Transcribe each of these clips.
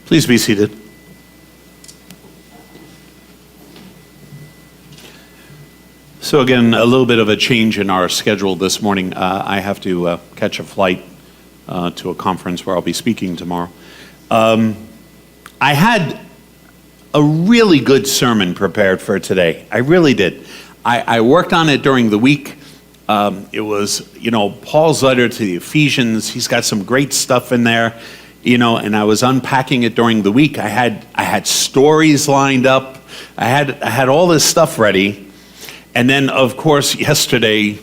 Please be seated. So again, a little bit of a change in our schedule this morning. I have to catch a flight to a conference where I'll be speaking tomorrow. I had a really good sermon prepared for today. I really did. I worked on it during the week. It was, Paul's letter to the Ephesians. He's got some great stuff in there. And I was unpacking it during the week. I had stories lined up. I had all this stuff ready. And then, of course, yesterday,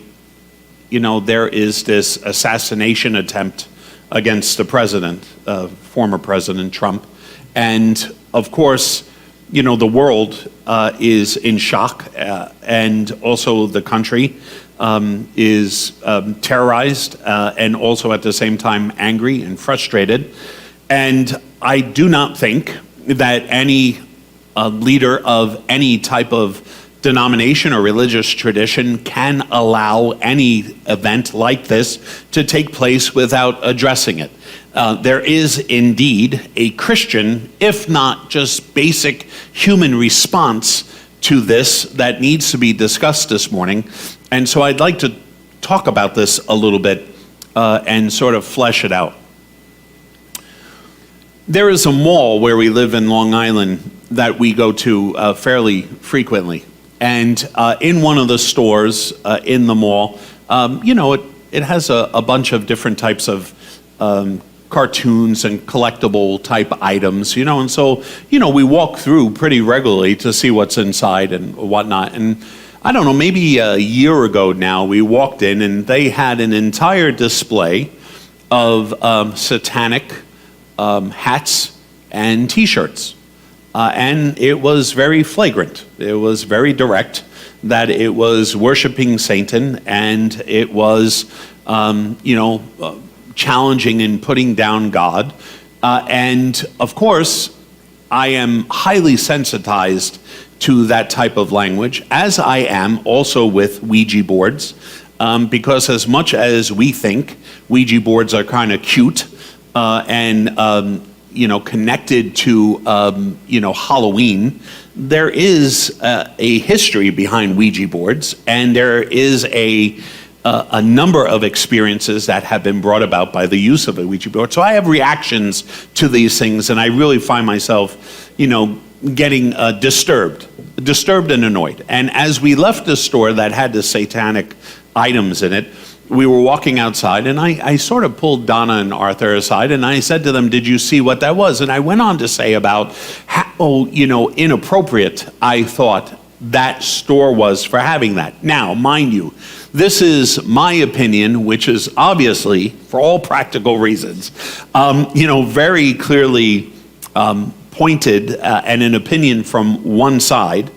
there is this assassination attempt against the president, former President Trump. And, of course, the world is in shock, and also the country is terrorized and also at the same time angry and frustrated. And I do not think that any leader of any type of denomination or religious tradition can allow any event like this to take place without addressing it. There is indeed a Christian, if not just basic human response to this that needs to be discussed this morning. And so I'd like to talk about this a little bit and sort of flesh it out. There is a mall where we live in Long Island that we go to fairly frequently. And in one of the stores in the mall, it has a bunch of different types of cartoons and collectible type items, and so, we walk through pretty regularly to see what's inside and whatnot. And I don't know, maybe a year ago now, we walked in and they had an entire display of satanic hats and t-shirts. And it was very flagrant. It was very direct that it was worshiping Satan, and it was, challenging and putting down God. And of course, I am highly sensitized to that type of language, as I am also with Ouija boards, because as much as we think Ouija boards are kind of cute and connected to, Halloween, there is a history behind Ouija boards, and there is a number of experiences that have been brought about by the use of a Ouija board. So I have reactions to these things, and I really find myself, getting disturbed and annoyed. And as we left the store that had the satanic items in it, we were walking outside, and I sort of pulled Donna and Arthur aside, and I said to them, "Did you see what that was?" And I went on to say about how, inappropriate I thought that store was for having that. Now, mind you, this is my opinion, which is obviously, for all practical reasons, very clearly pointed and an opinion from one side.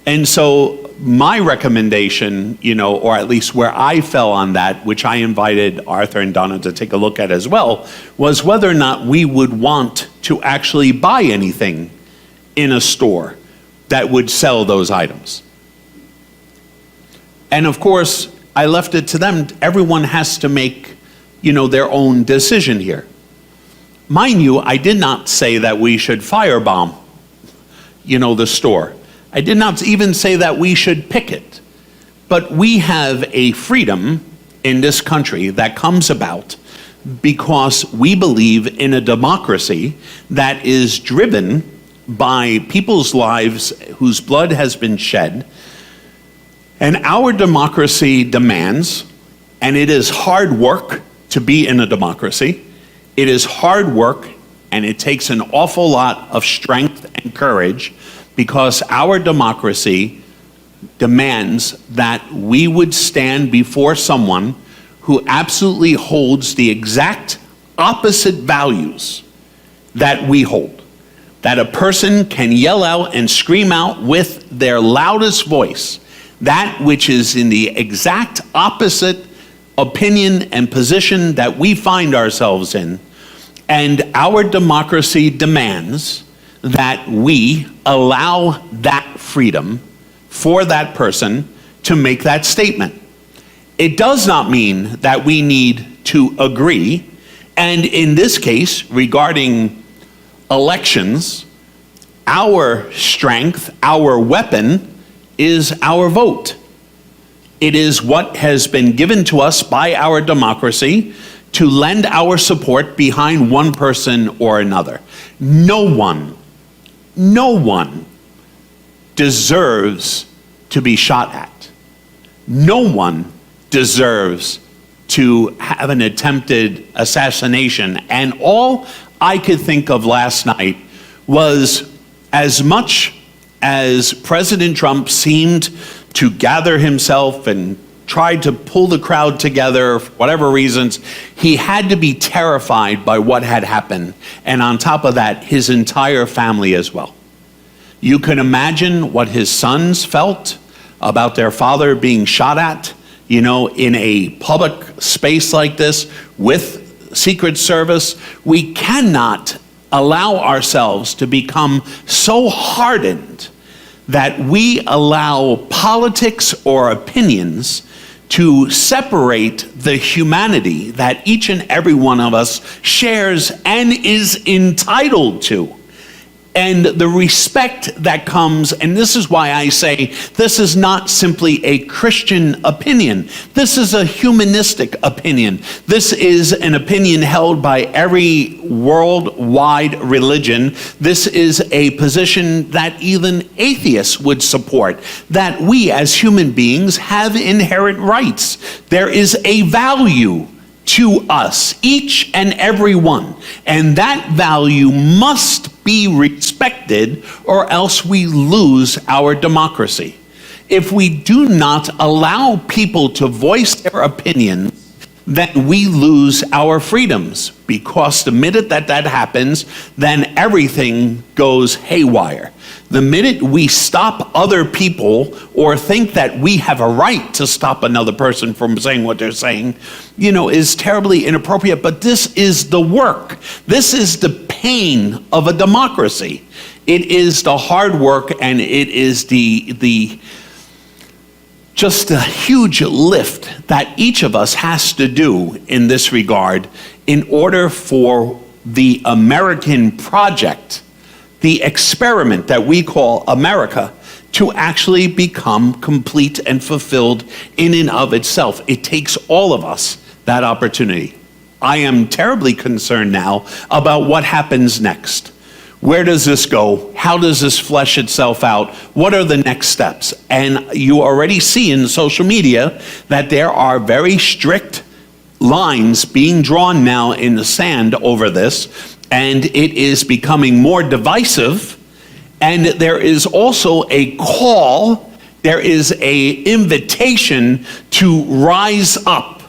And so my recommendation, or at least where I fell on that, which I invited Arthur and Donna to take a look at as well, was whether or not we would want to actually buy anything in a store that would sell those items. And of course, I left it to them. Everyone has to make, their own decision here. Mind you, I did not say that we should firebomb, the store. I did not even say that we should picket. But we have a freedom in this country that comes about because we believe in a democracy that is driven by people's lives whose blood has been shed. And our democracy demands, and it is hard work to be in a democracy. It is hard work, and it takes an awful lot of strength and courage, because our democracy demands that we would stand before someone who absolutely holds the exact opposite values that we hold. That a person can yell out and scream out with their loudest voice that which is in the exact opposite opinion and position that we find ourselves in. And our democracy demands that we allow that freedom for that person to make that statement. It does not mean that we need to agree. And in this case, regarding elections, our strength, our weapon is our vote. It is what has been given to us by our democracy to lend our support behind one person or another. No one deserves to be shot at. No one deserves to have an attempted assassination. And all I could think of last night was, as much as President Trump seemed to gather himself and tried to pull the crowd together for whatever reasons, he had to be terrified by what had happened. And on top of that, his entire family as well. You can imagine what his sons felt about their father being shot at, in a public space like this with Secret Service. We cannot allow ourselves to become so hardened that we allow politics or opinions to separate the humanity that each and every one of us shares and is entitled to. And the respect that comes, and this is why I say this is not simply a Christian opinion. This is a humanistic opinion. This is an opinion held by every worldwide religion. This is a position that even atheists would support, that we as human beings have inherent rights. There is a value to us, each and every one, and that value must be respected, or else we lose our democracy. If we do not allow people to voice their opinions, then we lose our freedoms, because the minute that happens, then everything goes haywire. The minute we stop other people or think that we have a right to stop another person from saying what they're saying, is terribly inappropriate. But this is the work. This is the pain of a democracy. It is the hard work, and it is just a huge lift that each of us has to do in this regard in order for the American project, the experiment that we call America, to actually become complete and fulfilled in and of itself. It takes all of us that opportunity. I am terribly concerned now about what happens next. Where does this go? How does this flesh itself out? What are the next steps? And you already see in social media that there are very strict lines being drawn now in the sand over this, and it is becoming more divisive. And there is also a call, there is an invitation to rise up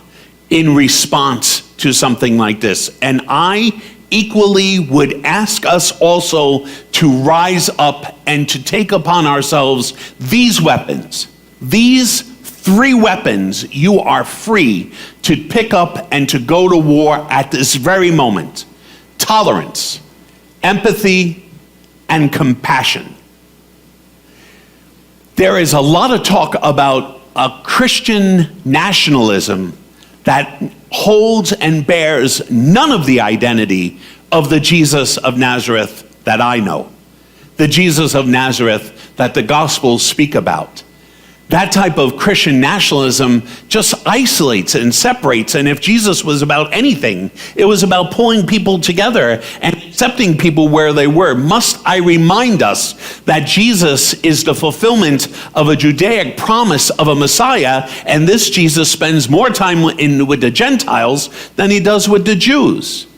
in response to something like this. And I equally would ask us also to rise up and to take upon ourselves these weapons. These 3 weapons you are free to pick up and to go to war at this very moment: tolerance, empathy, and compassion. There is a lot of talk about a Christian nationalism that holds and bears none of the identity of the Jesus of Nazareth that I know, the Jesus of Nazareth that the Gospels speak about. That type of Christian nationalism just isolates and separates. And if Jesus was about anything, it was about pulling people together and accepting people where they were. Must I remind us that Jesus is the fulfillment of a Judaic promise of a Messiah, and this Jesus spends more time with the Gentiles than he does with the Jews.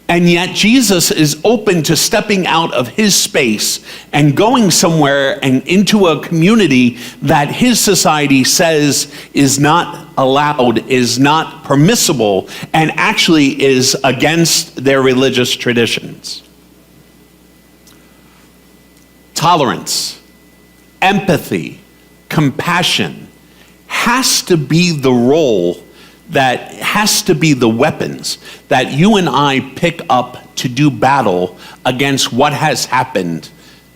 And yet Jesus is open to stepping out of his space and going somewhere and into a community that his society says is not allowed, is not permissible, and actually is against their religious traditions. Tolerance, empathy, compassion has to be the role, that has to be the weapons that you and I pick up to do battle against what has happened,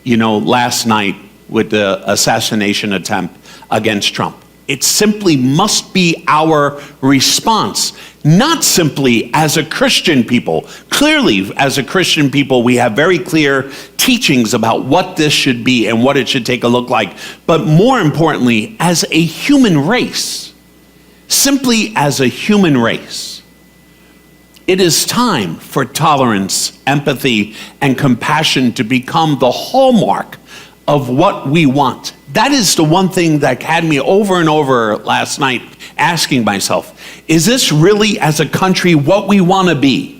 last night with the assassination attempt against Trump. It simply must be our response, not simply as a Christian people. Clearly, as a Christian people, we have very clear teachings about what this should be and what it should take a look like. But more importantly, as a human race, simply as a human race, it is time for tolerance, empathy, and compassion to become the hallmark of what we want. That is the one thing that had me over and over last night asking myself, is this really as a country what we want to be?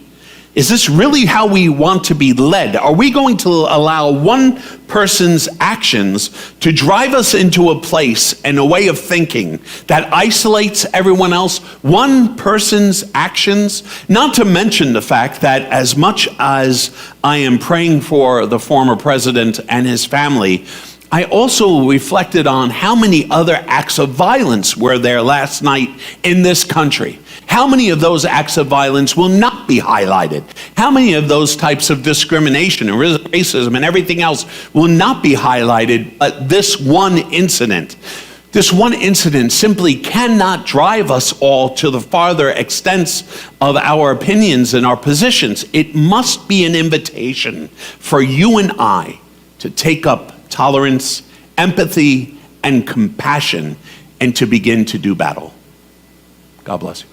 Is this really how we want to be led? Are we going to allow one person's actions to drive us into a place and a way of thinking that isolates everyone else? One person's actions, not to mention the fact that as much as I am praying for the former president and his family, I also reflected on how many other acts of violence were there last night in this country. How many of those acts of violence will not be highlighted? How many of those types of discrimination and racism and everything else will not be highlighted? But this one incident simply cannot drive us all to the farther extents of our opinions and our positions. It must be an invitation for you and I to take up tolerance, empathy, and compassion, and to begin to do battle. God bless you.